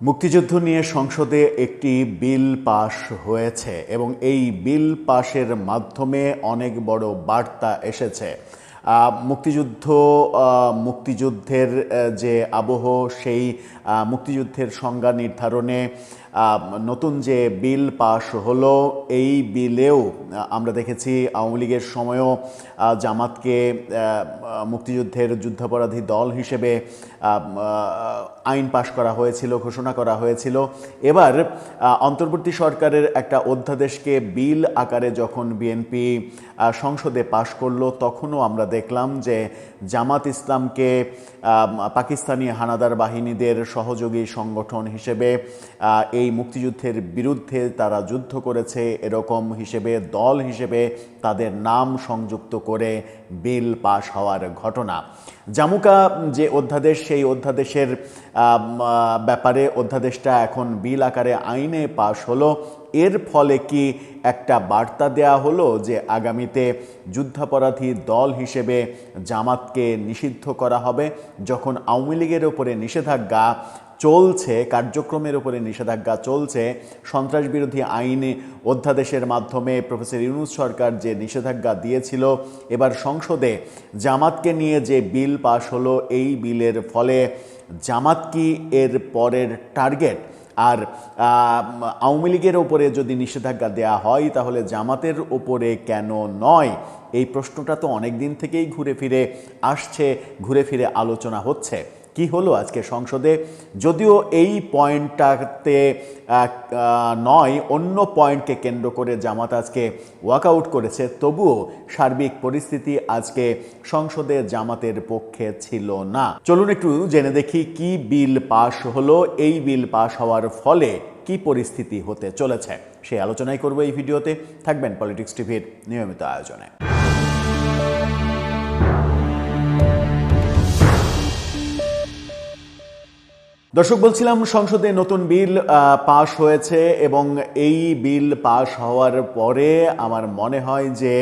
মুক্তিযুদ্ধ নিয়ে সংসদে একটি বিল পাশ হয়েছে এবং এই বিল পাশের মাধ্যমে অনেক বড় বার্তা এসেছে। মুক্তিযুদ্ধের যে আবহ, সেই মুক্তিযুদ্ধের সংজ্ঞা নির্ধারণে নতুন যে বিল পাশ হলো, এই বিলেও আমরা দেখেছি আওয়ামী লীগের সময়ও জামাতকে মুক্তিযুদ্ধের যুদ্ধাপরাধী দল হিসেবে আইন পাশ করা হয়েছিল, ঘোষণা করা হয়েছিল। এবার অন্তর্বর্তী সরকারের একটা অধ্যাদেশকে বিল আকারে যখন বিএনপি সংসদে পাশ করলো, তখনও আমরা দেখলাম যে জামাত ইসলামকে পাকিস্তানি হানাদার বাহিনীদের সহযোগী সংগঠন হিসেবে, এই মুক্তিযুদ্ধের বিরুদ্ধে তারা যুদ্ধ করেছে এরকম হিসেবে, দল হিসেবে তাদের নাম সংযুক্ত করে বিল পাশ হওয়ার ঘটনা। জামুকা যে অধ্যাদেশ, সেই অধ্যাদেশের ব্যাপারে অধ্যাদেশটা এখন বিল আকারে আইনে পাশ হলো। এর ফলে কি একটা বার্তা দেয়া হলো যে আগামীতে যুদ্ধাপরাধী দল হিসেবে জামাতকে নিষিদ্ধ করা হবে? যখন আওয়ামী লীগের ওপরে নিষেধাজ্ঞা চলছে, কার্যক্রমের উপরে নিষেধাজ্ঞা চলছে, সন্ত্রাস বিরোধী আইনে অধ্যাদেশের মাধ্যমে প্রফেসর ইউনূস সরকার যে নিষেধাজ্ঞা দিয়েছিল, এবার সংসদে জামাতকে নিয়ে যে বিল পাশ হলো, এই বিলের ফলে জামাত কি এর পরের টার্গেট? আর আওয়ামী লীগের ওপরে যদি নিষেধাজ্ঞা দেয়া হয়, তাহলে জামাতের ওপরে কেন নয়? এই প্রশ্নটা তো অনেক দিন থেকেই ঘুরে ফিরে আসছে, ঘুরে ফিরে আলোচনা হচ্ছে। কি হলো আজকে সংসদে? যদিও এই পয়েন্টটাতে নয়, অন্য পয়েন্টকে কেন্দ্র করে জামাত আজকে ওয়াকআউট করেছে, তবুও সার্বিক পরিস্থিতি আজকে সংসদে জামাতের পক্ষে ছিল না। চলুন একটু জেনে দেখি কি বিল পাশ হলো, এই বিল পাশ হওয়ার ফলে কি পরিস্থিতি হতে চলেছে। সেই আলোচনাই করব এই ভিডিওতে। থাকবেন পলিটিক্স টিভির নিয়মিত আয়োজনে। দর্শক, বলছিলাম সংসদে নতুন বিল পাশ হয়েছে এবং এই বিল পাশ হওয়ার পরে আমার মনে হয় যে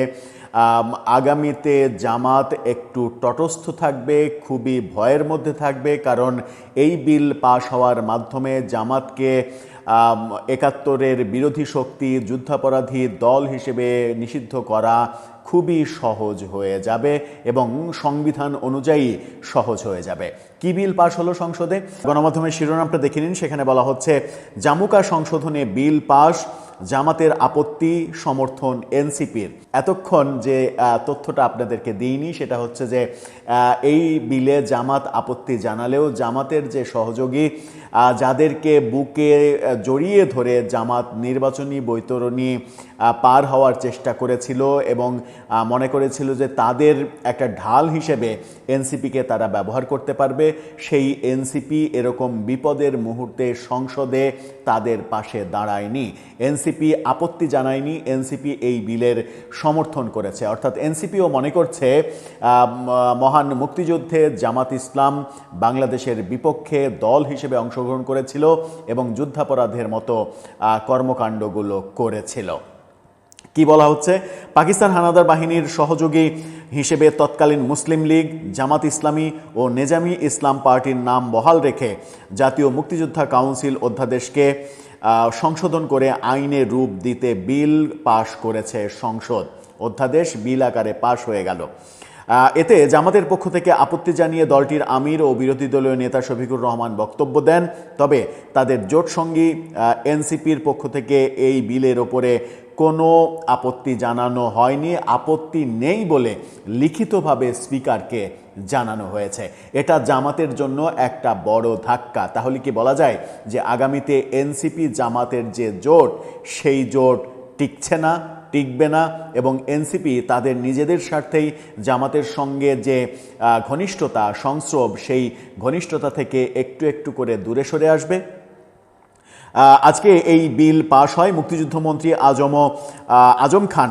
আগামীতে জামাত একটু তটস্থ থাকবে, খুবই ভয়ের মধ্যে থাকবে। কারণ এই বিল পাশ হওয়ার মাধ্যমে জামাতকে ৭১-এর বিরোধী শক্তি, যুদ্ধাপরাধী দল হিসেবে নিষিদ্ধ করা খুবই সহজ হয়ে যাবে এবং সংবিধান অনুযায়ী সহজ হয়ে যাবে। কি বিল পাশ হলো সংসদে? গণমাধ্যমের শিরোনামটা দেখে নিন। সেখানে বলা হচ্ছে, জামুকা সংশোধনে বিল পাশ, জামাতের আপত্তি, সমর্থন এনসিপির। এতক্ষণ যে তথ্যটা আপনাদেরকে দিইনি, সেটা হচ্ছে যে এই বিলে জামাত আপত্তি জানালেও জামাতের যে সহযোগী, যাদেরকে বুকে জড়িয়ে ধরে জামাত নির্বাচনী বৈতরণী পার হওয়ার চেষ্টা করেছিল এবং মনে করেছিল যে তাদের একটা ঢাল হিসেবে এনসিপিকে তারা ব্যবহার করতে পারবে, সেই এনসিপি এরকম বিপদের মুহূর্তে সংসদে তাদের পাশে দাঁড়ায়নি। এনসিপি আপত্তি জানায়নি, এনসিপি এই বিলের সমর্থন করেছে। অর্থাৎ এনসিপিও মনে করছে মহান মুক্তিযুদ্ধে জামাত ইসলাম বাংলাদেশের বিপক্ষে দল হিসেবে অংশগ্রহণ করেছিল এবং যুদ্ধাপরাধের মতো কর্মকাণ্ডগুলো করেছিল। কি বলা হচ্ছে? পাকিস্তান হানাদার বাহিনীর সহযোগী হিসেবে তৎকালীন মুসলিম লীগ, জামাত ইসলামী ও নেজামি ইসলাম পার্টির নাম বহাল রেখে জাতীয় মুক্তিযোদ্ধা কাউন্সিল অধ্যাদেশকে সংশোধন করে আইনে রূপ দিতে বিল পাশ করেছে সংসদ। অধ্যাদেশ বিল আকারে পাশ হয়ে গেল। এতে জামাতের পক্ষ থেকে আপত্তি জানিয়ে দলটির আমির ও বিরোধী দলীয় নেতা শফিকুর রহমান বক্তব্য দেন। তবে তাদের জোটসঙ্গী এনসিপির পক্ষ থেকে এই বিলের ওপরে কোনো আপত্তি জানানো হয়নি। আপত্তি নেই বলে লিখিতভাবে স্পিকারকে জানানো হয়েছে। এটা জামাতের জন্য একটা বড় ধাক্কা। তাহলে কি বলা যায় যে আগামীতে এনসিপি জামাতের যে জোট, সেই জোট টিকছে না, টিকবে না এবং এনসিপি তাদের নিজেদের স্বার্থেই জামাতের সঙ্গে যে ঘনিষ্ঠতা, সংস্রব, সেই ঘনিষ্ঠতা থেকে একটু একটু করে দূরে সরে আসবে। আজকে এই বিল পাশ হয়। মুক্তিযুদ্ধমন্ত্রী আজম খান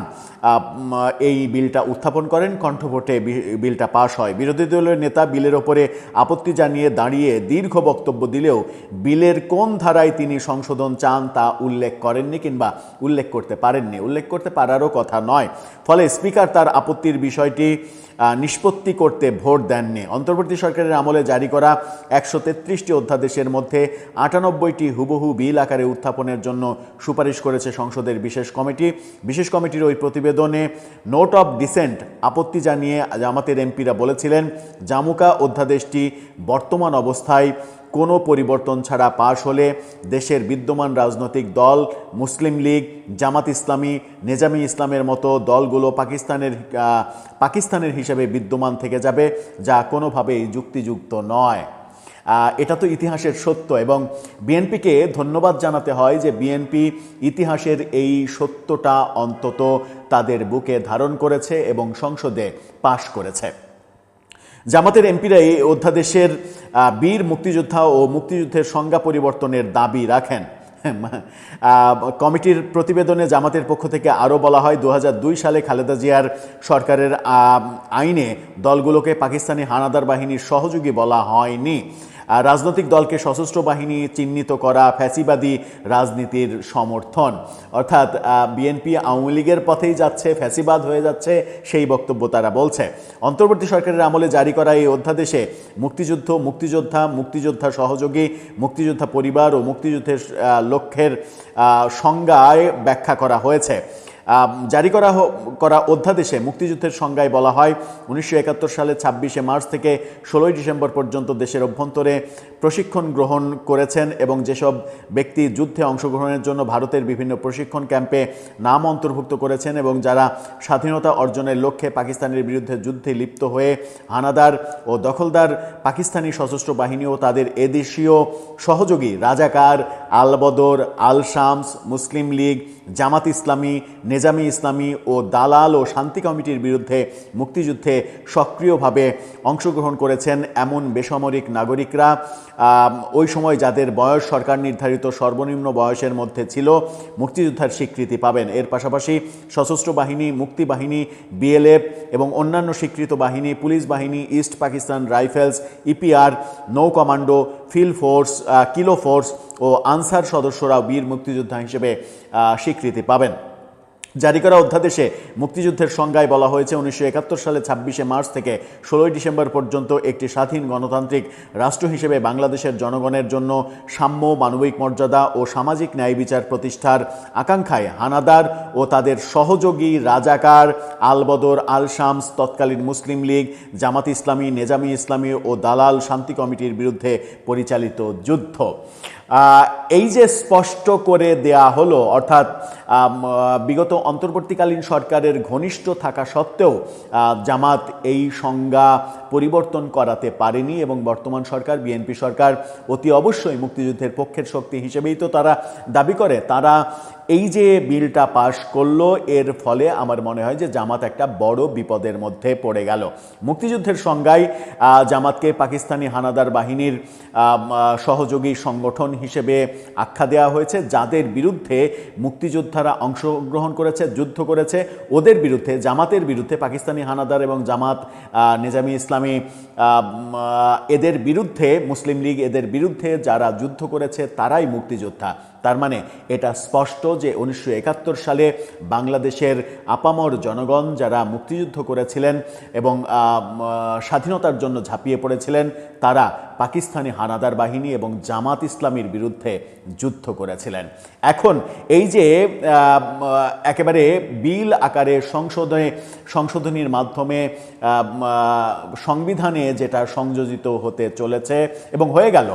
এই বিলটা উত্থাপন করেন, কণ্ঠভোটে বিলটা পাশ হয়। বিরোধী দলের নেতা বিলের ওপরে আপত্তি জানিয়ে দাঁড়িয়ে দীর্ঘ বক্তব্য দিলেও বিলের কোন ধারায় তিনি সংশোধন চান তা উল্লেখ করেননি কিংবা উল্লেখ করতে পারেননি, উল্লেখ করতে পারারও কথা নয়। ফলে স্পিকার তার আপত্তির বিষয়টি নিষ্পত্তি করতে ভোট দেননি। অন্তর্বর্তী সরকারের আমলে জারি করা 133টি অধ্যাদেশের মধ্যে 98টি হুবহু বিল আকারে উত্থাপনের জন্য সুপারিশ করেছে সংসদের বিশেষ কমিটি। বিশেষ কমিটির ওই প্রতিবেদনে নোট অফ ডিসেন্ট আপত্তি জানিয়ে জামাতের এমপিরা বলেছিলেন, জামুকা অধ্যাদেশটি বর্তমান অবস্থায় কোনো পরিবর্তন ছাড়া পাশ হলে দেশের বিদ্যমান রাজনৈতিক দল মুসলিম লীগ, জামাত ইসলামী, নেজামি ইসলামের মতো দলগুলো পাকিস্তানের হিসেবে বিদ্যমান থেকে যাবে, যা কোনোভাবেই যুক্তিযুক্ত নয়। এটা তো ইতিহাসের সত্য এবং বিএনপিকে ধন্যবাদ জানাতে হয় যে বিএনপি ইতিহাসের এই সত্যটা অন্তত তাদের বুকে ধারণ করেছে এবং সংসদে পাশ করেছে। জামাতের এমপিরা এই অধ্যাদেশের বীর মুক্তিযোদ্ধা ও মুক্তিযুদ্ধের সংজ্ঞা পরিবর্তনের দাবি রাখেন। কমিটির প্রতিবেদনে জামাতের পক্ষ থেকে আরও বলা হয়, 2002 সালে খালেদা জিয়ার সরকারের আইনে দলগুলোকে পাকিস্তানি হানাদার বাহিনীর সহযোগী বলা হয়নি। রাজনৈতিক দলকে সশস্ত্র বাহিনী চিহ্নিত করা ফ্যাসিবাদী রাজনীতির সমর্থন, অর্থাৎ বিএনপি আওয়ামী লীগের পথেই যাচ্ছে, ফ্যাসিবাদ হয়ে যাচ্ছে, সেই বক্তব্য তারা বলছে। অন্তর্বর্তী সরকারের আমলে জারি করা এই অধ্যাদেশে মুক্তিযুদ্ধ, মুক্তিযোদ্ধা, মুক্তিযোদ্ধা সহযোগী, মুক্তিযোদ্ধা পরিবার ও মুক্তিযুদ্ধের লক্ষ্যের সংজ্ঞায় ব্যাখ্যা করা হয়েছে। জারি করা অধ্যাদেশে মুক্তিযুদ্ধের সংজ্ঞায় বলা হয়, 1971 সালে 26শে মার্চ থেকে 16ই ডিসেম্বর পর্যন্ত দেশের অভ্যন্তরে প্রশিক্ষণ গ্রহণ করেছেন এবং যেসব ব্যক্তি যুদ্ধে অংশগ্রহণের জন্য ভারতের বিভিন্ন প্রশিক্ষণ ক্যাম্পে নাম অন্তর্ভুক্ত করেছেন এবং যারা স্বাধীনতা অর্জনের লক্ষ্যে পাকিস্তানের বিরুদ্ধে যুদ্ধে লিপ্ত হয়ে হানাদার ও দখলদার পাকিস্তানি সশস্ত্র বাহিনী ও তাদের এদেশীয় সহযোগী রাজাকার, আল বদর, আল শামস, মুসলিম লীগ, জামাত ইসলামী, নেজামি ইসলামী ও দালাল ও শান্তি কমিটির বিরুদ্ধে মুক্তিযুদ্ধে সক্রিয়ভাবে অংশগ্রহণ করেছেন এমন বেসামরিক নাগরিকরা ওই সময় যাদের বয়স সরকার নির্ধারিত সর্বনিম্ন বয়সের মধ্যে ছিল মুক্তিযোদ্ধার স্বীকৃতি পাবেন। এর পাশাপাশি সশস্ত্র বাহিনী, মুক্তি বাহিনী, বিএলএফ এবং অন্যান্য স্বীকৃত বাহিনী, পুলিশ বাহিনী, ইস্ট পাকিস্তান রাইফেলস, ইপিআর, নৌ commando, field force, kilo force ও আনসার সদস্যরা বীর মুক্তিযোদ্ধা হিসেবে স্বীকৃতি পাবেন। জারি করা অধ্যাদেশে মুক্তিযুদ্ধের সংজ্ঞায় বলা হয়েছে, 1971 সালে 26শে মার্চ থেকে 16ই ডিসেম্বর পর্যন্ত একটি স্বাধীন গণতান্ত্রিক রাষ্ট্র হিসেবে বাংলাদেশের জনগণের জন্য সাম্য, মানবিক মর্যাদা ও সামাজিক ন্যায় বিচার প্রতিষ্ঠার আকাঙ্ক্ষায় হানাদার ও তাদের সহযোগী রাজাকার, আলবদর, আল শামস, তৎকালীন মুসলিম লীগ, জামাত ইসলামী, নেজামি ইসলামী ও দালাল শান্তি কমিটির বিরুদ্ধে পরিচালিত যুদ্ধ। এই যে স্পষ্ট করে দেয়া হলো, অর্থাৎ বিগত অন্তর্বর্তীকালীন সরকারের ঘনিষ্ঠ থাকা সত্ত্বেও জামাত এই সংজ্ঞা পরিবর্তন করাতে পারেনি এবং বর্তমান সরকার, বিএনপি সরকার অতি অবশ্যই মুক্তিযুদ্ধের পক্ষের শক্তি হিসেবেই তো তারা দাবি করে। তারা এই যে বিলটা পাশ করলো, এর ফলে আমার মনে হয় যে জামাত একটা বড় বিপদের মধ্যে পড়ে গেল। মুক্তিযুদ্ধের সংজ্ঞায় জামাতকে পাকিস্তানি হানাদার বাহিনীর সহযোগী সংগঠন হিসেবে আখ্যা দেওয়া হয়েছে। যাদের বিরুদ্ধে মুক্তিযোদ্ধারা অংশগ্রহণ করেছে, যুদ্ধ করেছে, ওদের বিরুদ্ধে, জামাতের বিরুদ্ধে, পাকিস্তানি হানাদার এবং জামাত, নেজামি ইসলামী এদের বিরুদ্ধে, মুসলিম লীগ এদের বিরুদ্ধে যারা যুদ্ধ করেছে তারাই মুক্তিযোদ্ধা। তার মানে এটা স্পষ্ট যে 1971 সালে বাংলাদেশের আপামর জনগণ যারা মুক্তিযুদ্ধ করেছিলেন এবং স্বাধীনতার জন্য ঝাঁপিয়ে পড়েছিলেন, তারা পাকিস্তানি হানাদার বাহিনী এবং জামাত ইসলামীর বিরুদ্ধে যুদ্ধ করেছিলেন। এখন এই যে একেবারে বিল আকারে সংশোধনীর মাধ্যমে সংবিধানে যেটা সংযোজিত হতে চলেছে এবং হয়ে গেল,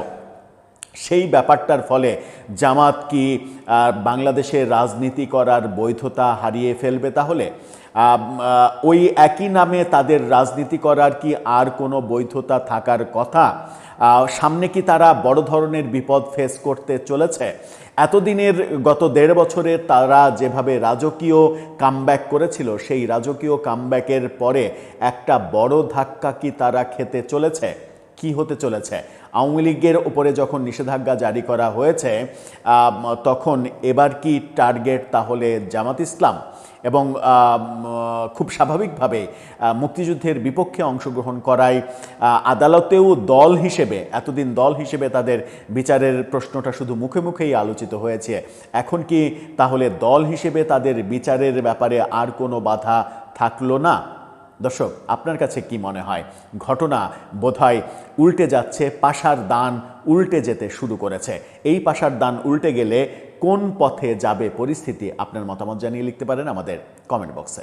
সেই ব্যাপারটার ফলে জামাত কি বাংলাদেশের রাজনীতি করার বৈধতা হারিয়ে ফেলবে? তাহলে ওই একই নামে তাদের রাজনীতি করার কি আর কোনো বৈধতা থাকার কথা? সামনে কি তারা বড় ধরনের বিপদ ফেস করতে চলেছে? এতদিনের গত 1.5 বছরে তারা যেভাবে রাজকীয় কামব্যাক করেছিল, সেই রাজকীয় কামব্যাকের পরে একটা বড় ধাক্কা কি তারা খেতে চলেছে? কি হতে চলেছে? আওয়ামী লীগের উপরে যখন নিষেধাজ্ঞা জারি করা হয়েছে তখন এবার কি টার্গেট তাহলে জামাত ইসলাম? এবং খুব স্বাভাবিকভাবে মুক্তিযুদ্ধের বিপক্ষে অংশগ্রহণ করায় আদালতেও দল হিসেবে, এতদিন দল হিসেবে তাদের বিচারের প্রশ্নটা শুধু মুখে মুখেই আলোচিত হয়েছে। এখন কি তাহলে দল হিসেবে তাদের বিচারের ব্যাপারে আর কোনো বাধা থাকলো না? দর্শক, আপনার কাছে কি মনে হয়? ঘটনা বোধহয় উল্টে যাচ্ছে, পাশার দান উল্টে যেতে শুরু করেছে। এই পাশার দান উল্টে গেলে কোন পথে যাবে পরিস্থিতি? আপনার মতামত জানিয়ে লিখতে পারেন আমাদের কমেন্ট বক্সে।